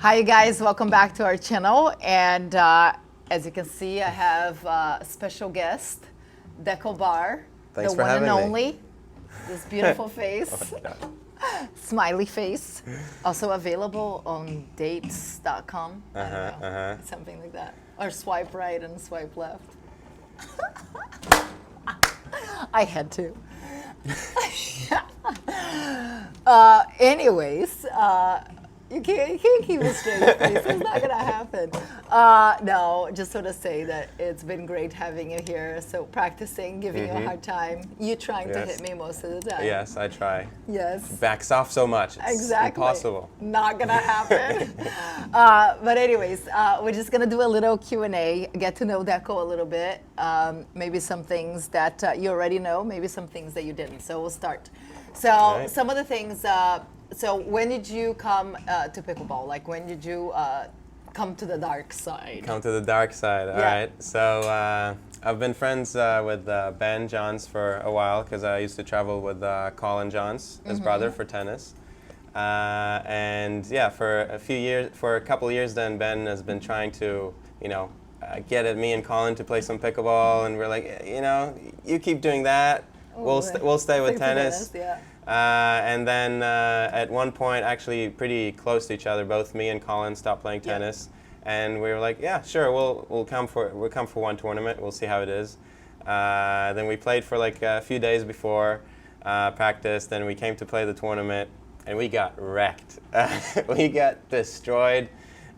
Hi, you guys. Welcome back to our channel. And as you can see, I have a special guest, Dekel Bar, Thanks the for one and having me. only. This beautiful face, smiley face. Also available on dates.com. I don't know, something like that. Or swipe right and swipe left. I had to. Anyways, you can't keep a straight face. It's not gonna happen. No, just want to say that it's been great having you here. So practicing, giving you a hard time. You trying to hit me most of the time. Yes, I try. Yes. Backs off so much. It's Exactly. impossible. Not gonna happen. But anyways, we're just gonna do a little Q&A, get to know Dekel a little bit. Maybe some things that you already know, maybe some things that you didn't. So we'll start. So some of the things. So when did you come to pickleball? Like when did you come to the dark side? Come to the dark side. All right. So I've been friends with Ben Johns for a while because I used to travel with Colin Johns, his brother, for tennis. And yeah, for a couple of years, then Ben has been trying to, get at me and Colin to play some pickleball, and we're like, you keep doing that. We'll stay with tennis. And then at one point, actually pretty close to each other, both me and Colin stopped playing tennis, and we were like, yeah, sure, we'll come for one tournament. We'll see how it is. Then we played for like a few days before practice. Then we came to play the tournament, and we got wrecked. We got destroyed.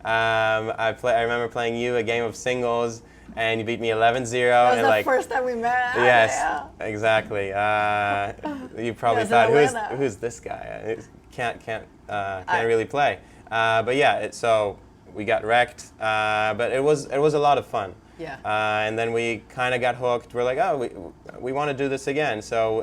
I remember playing you a game of singles, and you beat me 11-0. That was the first time we met. Yes, exactly. You probably thought, who's this guy? Can't really play. But yeah, so we got wrecked. But it was a lot of fun. Yeah. And then we kind of got hooked. We're like, oh, we want to do this again. So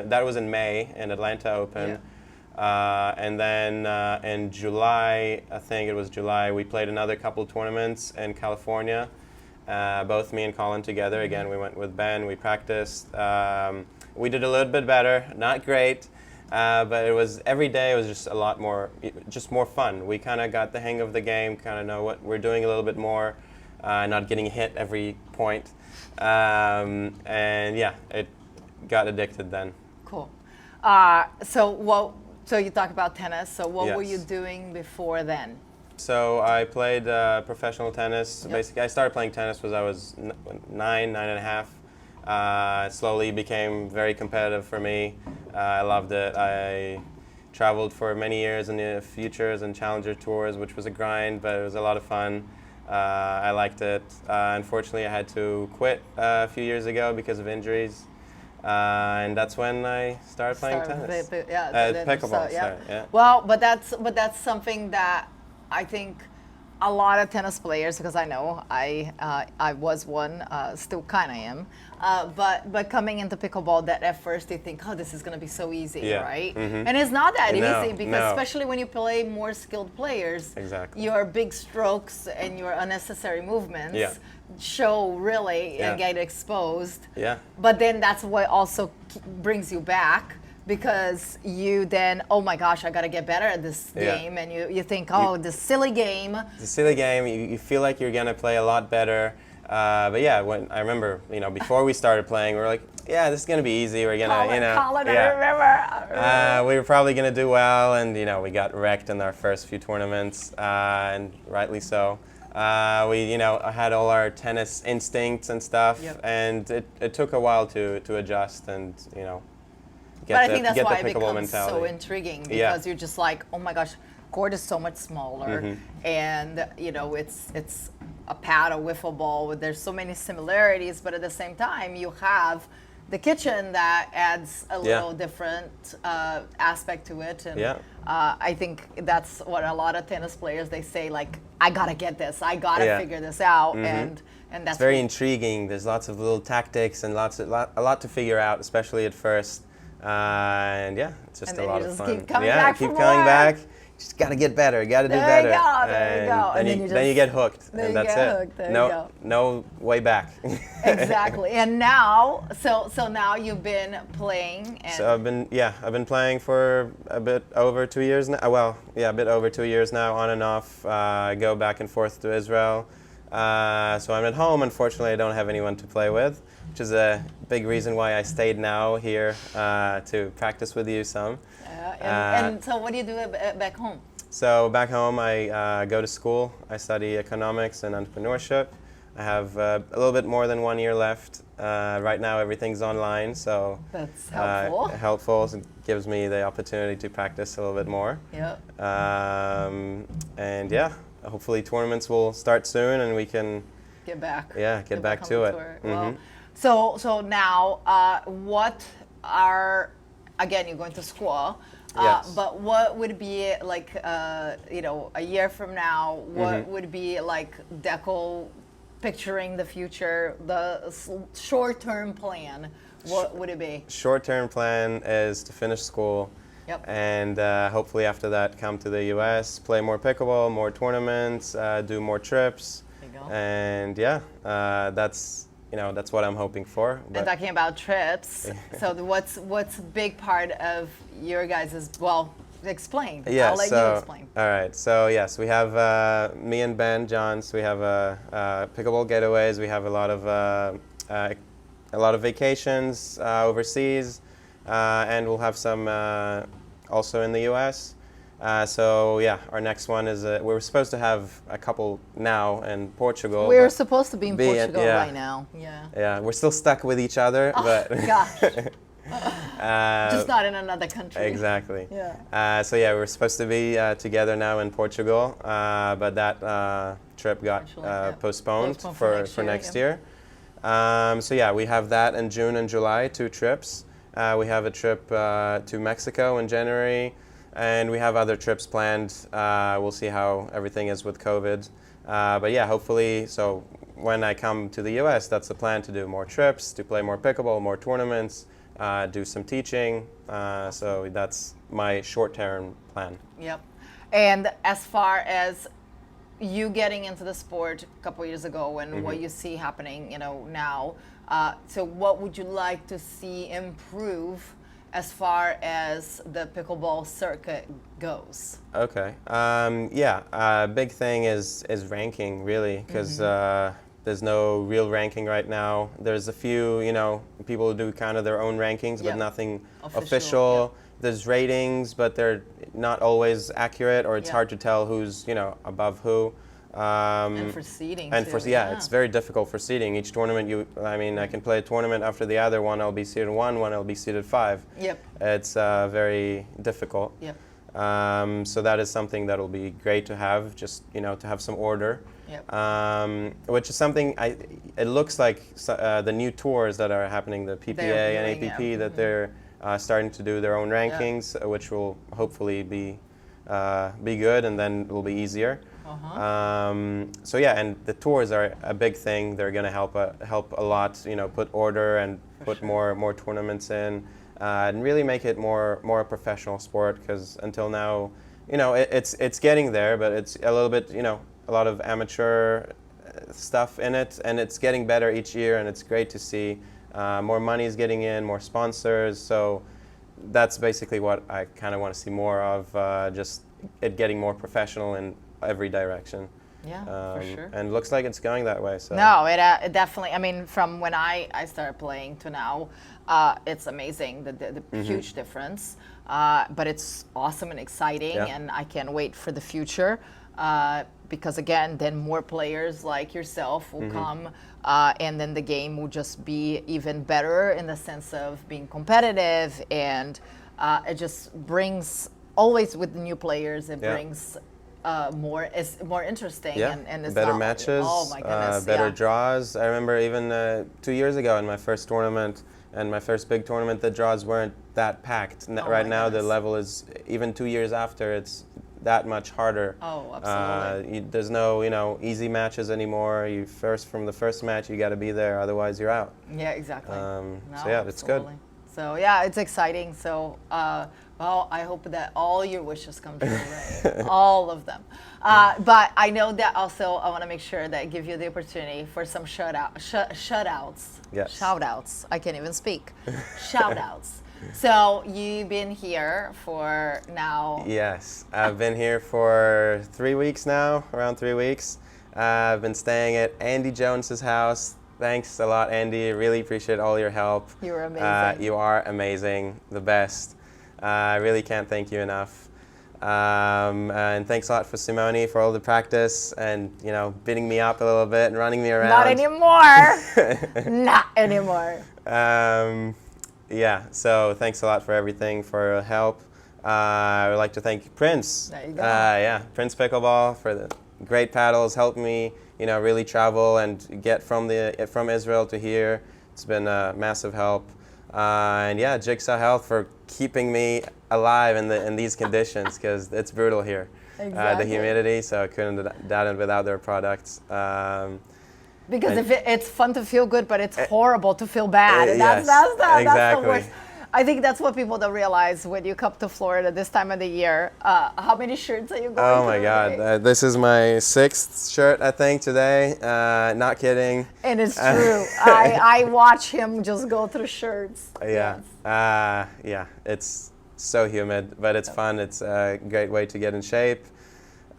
that was in May in Atlanta Open. Yeah. And then in July, I think it was July, we played another couple tournaments in California. Both me and Colin together. Again, we went with Ben, we practiced. We did a little bit better, not great, but every day was just a lot more, just more fun. We kind of got the hang of the game, kind of know what we're doing a little bit more, not getting hit every point. And yeah, it got addicted then. Cool. So you talk about tennis, so what were you doing before then? So I played professional tennis. Basically, I started playing tennis when I was nine and a half. It slowly became very competitive for me. I loved it. I traveled for many years in the Futures and Challenger tours, which was a grind, but it was a lot of fun. I liked it. Unfortunately, I had to quit a few years ago because of injuries. And that's when I started playing tennis. Pickleball. So. Well, but that's something that I think a lot of tennis players, because I know I was one, still kind of am, but coming into pickleball, that at first they think, oh, this is going to be so easy, right? And it's not that easy, because especially when you play more skilled players, your big strokes and your unnecessary movements show really get exposed. But then that's what also brings you back. Because you then, oh my gosh, I got to get better at this game. And you think, oh, this silly game. It's a silly game. You feel like you're going to play a lot better. But yeah, when I remember, before we started playing, we were like, yeah, this is going to be easy. We're going to, I remember. We were probably going to do well. And, we got wrecked in our first few tournaments, and rightly so. We, had all our tennis instincts and stuff. And it took a while to adjust and, But I think that's why it becomes so intriguing, because you're just like, oh my gosh, court is so much smaller, and it's a pad, a wiffle ball. There's so many similarities, but at the same time, you have the kitchen that adds a little different aspect to it. And I think that's what a lot of tennis players, they say, like, I gotta get this, I gotta figure this out, and that's very intriguing. There's lots of little tactics and a lot to figure out, especially at first. And yeah, it's just a lot of fun. Keep coming back. just got to get better, got to do There better. you go, there you go. And then you get hooked, then and you that's get it. hooked, there you no, go. no way back. Exactly. And now, so now you've been playing. And So I've been playing for a bit over 2 years now. Well, yeah, a bit over 2 years now, on and off. I go back and forth to Israel. So I'm at home. Unfortunately, I don't have anyone to play with, which is a big reason why I stayed now here to practice with you some. and so what do you do back home? So back home, I go to school. I study economics and entrepreneurship. I have a little bit more than 1 year left. Right now, everything's online, so That's helpful. Helpful. It gives me the opportunity to practice a little bit more. Yeah. And yeah, hopefully tournaments will start soon, and we can Get back. get back to it. Well, so now, what are, again, you're going to school. Yes. But what would be like, a year from now, what would be like Dekel picturing the future, the short-term plan? What would it be? Short-term plan is to finish school. Yep. And hopefully after that come to the US, play more pickleball, more tournaments, do more trips. There you go. And yeah, that's what I'm hoping for. And talking about trips, so what's a big part of your guys' explain. Yeah, I'll let you explain. All right. So yes, we have me and Ben Johns. We have Pickleball Getaways. We have a lot of vacations overseas, and we'll have some also in the U.S. So yeah, our next one is we're supposed to have a couple now in Portugal. We're supposed to be in Portugal yeah. right now. Yeah. Yeah, we're still stuck with each other, but Gosh. Just not in another country. Exactly. Yeah. So yeah, we're supposed to be together now in Portugal, but that trip got postponed for next year. So yeah, we have that in June and July, 2 trips. We have a trip to Mexico in January, and we have other trips planned. We'll see how everything is with COVID. But yeah, hopefully, so when I come to the US, that's the plan, to do more trips, to play more pickleball, more tournaments, do some teaching. So that's my short-term plan. Yep. And as far as you getting into the sport a couple years ago and what you see happening, now, so what would you like to see improve as far as the pickleball circuit goes? Okay. Big thing is ranking, really, because there's no real ranking right now. There's a few, people who do kind of their own rankings, but nothing official. There's ratings, but they're not always accurate, or it's hard to tell who's, above who. And for seeding, and too. it's very difficult for seeding. Each tournament, I can play a tournament after the other. One I'll be seeded 1, one I'll be seeded 5. Yep. It's very difficult. Yep. So that is something that'll be great to have, just to have some order. Yep. Which is something it looks like the new tours that are happening, the PPA and APP, that they're starting to do their own rankings, which will hopefully be good, and then it will be easier. So yeah, and the tours are a big thing. They're going to help a lot. Put order and put more tournaments in, and really make it more a professional sport. Because until now, it's getting there, but it's a little bit a lot of amateur stuff in it, and it's getting better each year, and it's great to see. More money is getting in, more sponsors. So that's basically what I kind of want to see more of. Just it getting more professional in every direction. Yeah, for sure. And it looks like it's going that way. So. No, it definitely, from when I started playing to now, it's amazing, the huge difference. But it's awesome and exciting, and I can't wait for the future. Because again, then more players like yourself will come, and then the game will just be even better in the sense of being competitive, and it just brings, always with the new players, it brings it's more interesting, and it's better not, matches, oh my goodness, better draws. I remember even 2 years ago in my first tournament and my first big tournament, the draws weren't that packed. Right now, the level is, even 2 years after, it's that much harder. Oh, absolutely. There's no easy matches anymore. From the first match, you got to be there, otherwise you're out. Yeah, exactly. So yeah, it's good. So yeah, it's exciting. So Well, I hope that all your wishes come true, right? All of them. But I know that also I want to make sure that I give you the opportunity for some shoutouts. Yes. Shoutouts. I can't even speak. Shoutouts. So you've been here for now. Yes, I've been here for 3 weeks now, around 3 weeks. I've been staying at Andy Jones's house. Thanks a lot, Andy. Really appreciate all your help. You were amazing. You are amazing, the best. I really can't thank you enough. And thanks a lot for Simone for all the practice and, you know, beating me up a little bit and running me around. Not anymore. Not anymore. Yeah, so thanks a lot for everything, for your help. I would like to thank Prince. There you go. Yeah, Prince Pickleball for the great paddles, helped me, you know, really travel and get from Israel to here. It's been a massive help. And yeah, Jigsaw Health for keeping me alive in these conditions because it's brutal here. Exactly. The humidity, so I couldn't have done it without their products. Because it's fun to feel good, but it's horrible to feel bad. And Yes, that's the exactly. worst. I think that's what people don't realize when you come to Florida this time of the year. How many shirts are you going Oh through my today? God, this is my 6th shirt, I think, today. Not kidding. And it's true. I watch him just go through shirts. Yeah. Yes. Yeah, it's so humid, but it's fun. It's a great way to get in shape.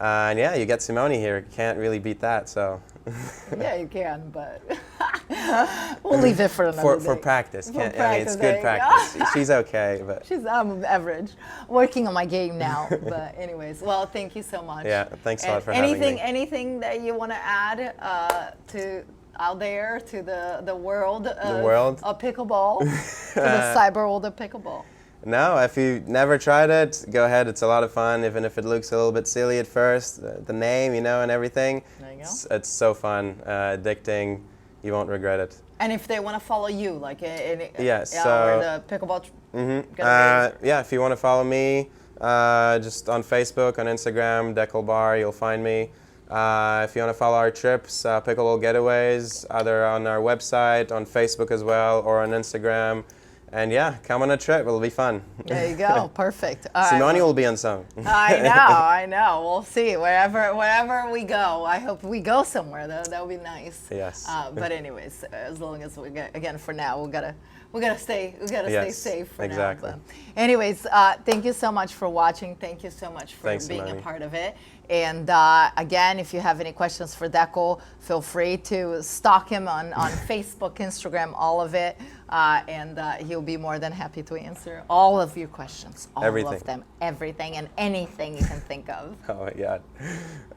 And yeah, you get Simone here. Can't really beat that, so. Yeah, you can, but we'll leave it for another day. For practice. For I mean, practice, it's there good you go. practice. She's okay, but. I'm average. Working on my game now. But anyways, well, thank you so much. Yeah, thanks a lot for anything, having me. Anything that you want to add to out there to the world of pickleball, to the cyber world of pickleball? No, if you've never tried it, go ahead. It's a lot of fun, even if it looks a little bit silly at first. The name, you know, and everything. There you go. It's so fun, addicting. You won't regret it. And if they want to follow you, like Yes, or so- the pickleball. Yeah, if you want to follow me, just on Facebook, on Instagram, Dekel Bar, you'll find me. If you want to follow our trips, Pickleball Getaways, either on our website, on Facebook as well, or on Instagram. And yeah, come on a trip. It'll be fun. There you go. Perfect. All right, Simone well, will be on some. I know. We'll see. Wherever we go, I hope we go somewhere. That would be nice. Yes. But anyways, as long as we get, again, for now, we gotta stay Yes, safe for exactly. now. But anyways, thank you so much for watching. Thank you so much for Thanks, being a Simone. part of it. And again, if you have any questions for Dekel, feel free to stalk him on Facebook, Instagram, all of it. And he'll be more than happy to answer all of your questions. All Everything. of them. Everything and anything you can think of. Oh my God.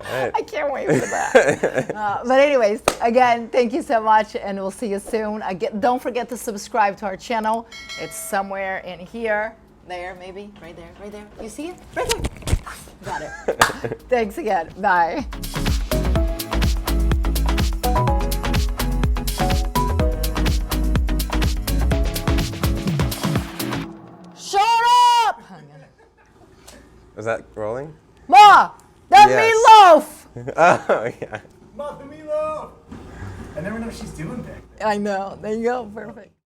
All right. I can't wait for that. But anyways, again, thank you so much, and we'll see you soon. Again, don't forget to subscribe to our channel. It's somewhere in here. There, maybe. Right there. Right there. You see it? Right there. Got it. Thanks again. Bye. Shut up! Is that rolling? Ma! That Yes. meatloaf! Oh yeah. Mother Milo! I never know what she's doing back there. I know. There you go. Perfect.